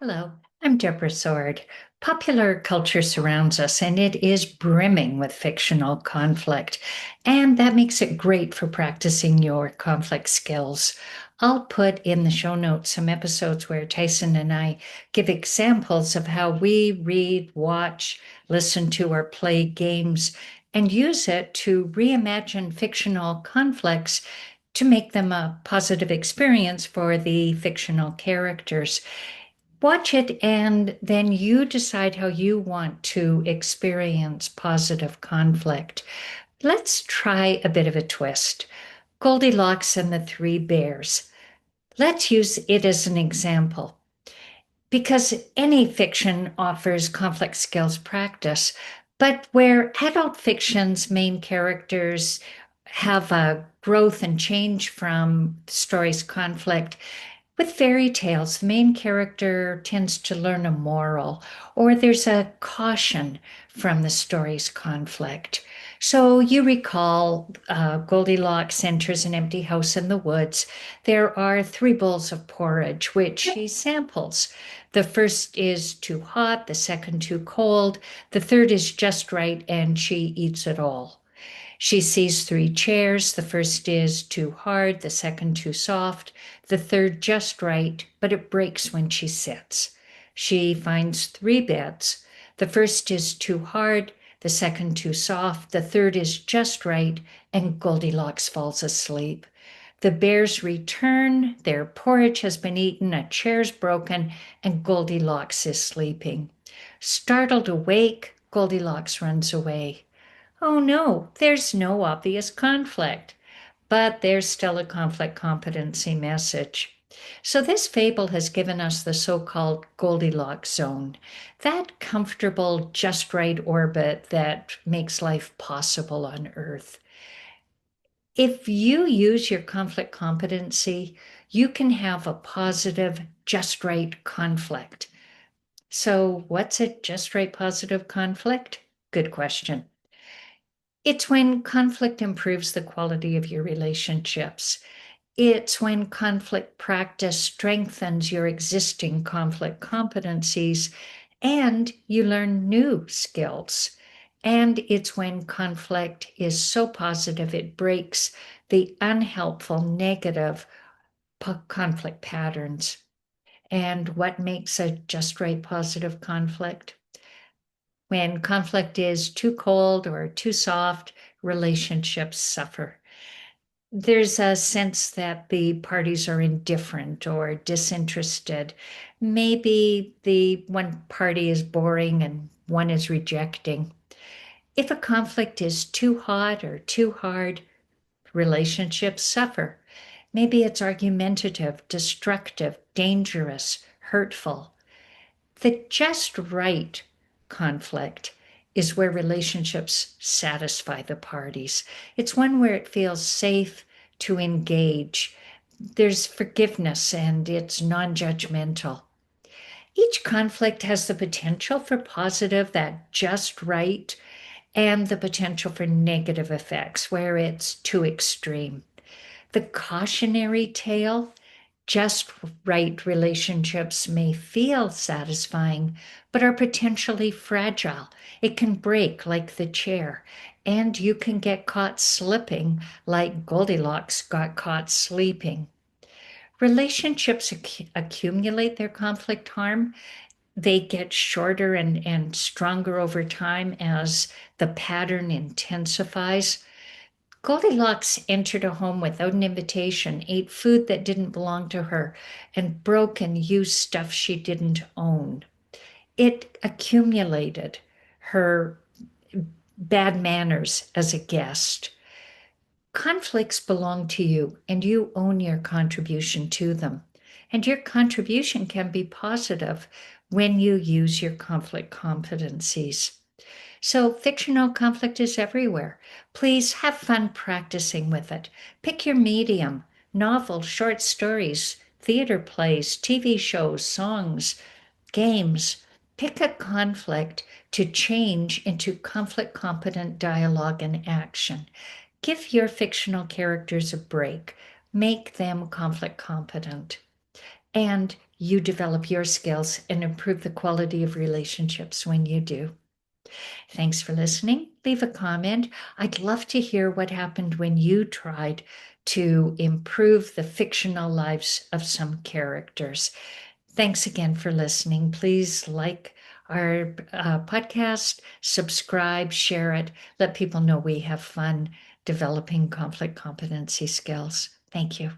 Hello, I'm Deborah Sword. Popular culture surrounds us and it is brimming with fictional conflict, and that makes it great for practicing your conflict skills. I'll put in the show notes some episodes where Tyson and I give examples of how we read, watch, listen to, or play games and use it to reimagine fictional conflicts to make them a positive experience for the fictional characters. Watch it and then you decide how you want to experience positive conflict. Let's try a bit of a twist. Goldilocks and the Three Bears. Let's use it as an example because any fiction offers conflict skills practice, but where adult fiction's main characters have a growth and change from the story's conflict, with fairy tales, the main character tends to learn a moral, or there's a caution from the story's conflict. So you recall Goldilocks enters an empty house in the woods. There are three bowls of porridge, which she samples. The first is too hot, the second too cold, the third is just right, and she eats it all. She sees three chairs. The first is too hard, the second too soft, the third just right, but it breaks when she sits. She finds three beds. The first is too hard, the second too soft, the third is just right, and Goldilocks falls asleep. The bears return, their porridge has been eaten, a chair's broken, and Goldilocks is sleeping. Startled awake, Goldilocks runs away. Oh no, there's no obvious conflict, but there's still a conflict competency message. So, this fable has given us the so called Goldilocks zone, that comfortable, just right orbit that makes life possible on Earth. If you use your conflict competency, you can have a positive, just right conflict. So, what's a just right positive conflict? Good question. It's when conflict improves the quality of your relationships. It's when conflict practice strengthens your existing conflict competencies and you learn new skills. And it's when conflict is so positive it breaks the unhelpful, negative conflict patterns. And what makes a just right positive conflict? When conflict is too cold or too soft, relationships suffer. There's a sense that the parties are indifferent or disinterested. Maybe the one party is boring and one is rejecting. If a conflict is too hot or too hard, relationships suffer. Maybe it's argumentative, destructive, dangerous, hurtful. The just right conflict is where relationships satisfy the parties. It's one where it feels safe to engage. There's forgiveness and it's non judgmental. Each conflict has the potential for positive, that just right, and the potential for negative effects where it's too extreme. The cautionary tale, just right relationships may feel satisfying, but are potentially fragile. It can break like the chair, and you can get caught slipping like Goldilocks got caught sleeping. Relationships accumulate their conflict harm. They get shorter and stronger over time as the pattern intensifies. Goldilocks entered a home without an invitation, ate food that didn't belong to her, and broke and used stuff she didn't own. It accumulated her bad manners as a guest. Conflicts belong to you, and you own your contribution to them. And your contribution can be positive when you use your conflict competencies. So, fictional conflict is everywhere. Please have fun practicing with it. Pick your medium: novels, short stories, theater plays, TV shows, songs, games. Pick a conflict to change into conflict competent dialogue and action. Give your fictional characters a break. Make them conflict competent. And you develop your skills and improve the quality of relationships when you do. Thanks for listening. Leave a comment. I'd love to hear what happened when you tried to improve the fictional lives of some characters. Thanks again for listening. Please like our podcast, subscribe, share it, let people know we have fun developing conflict competency skills. Thank you.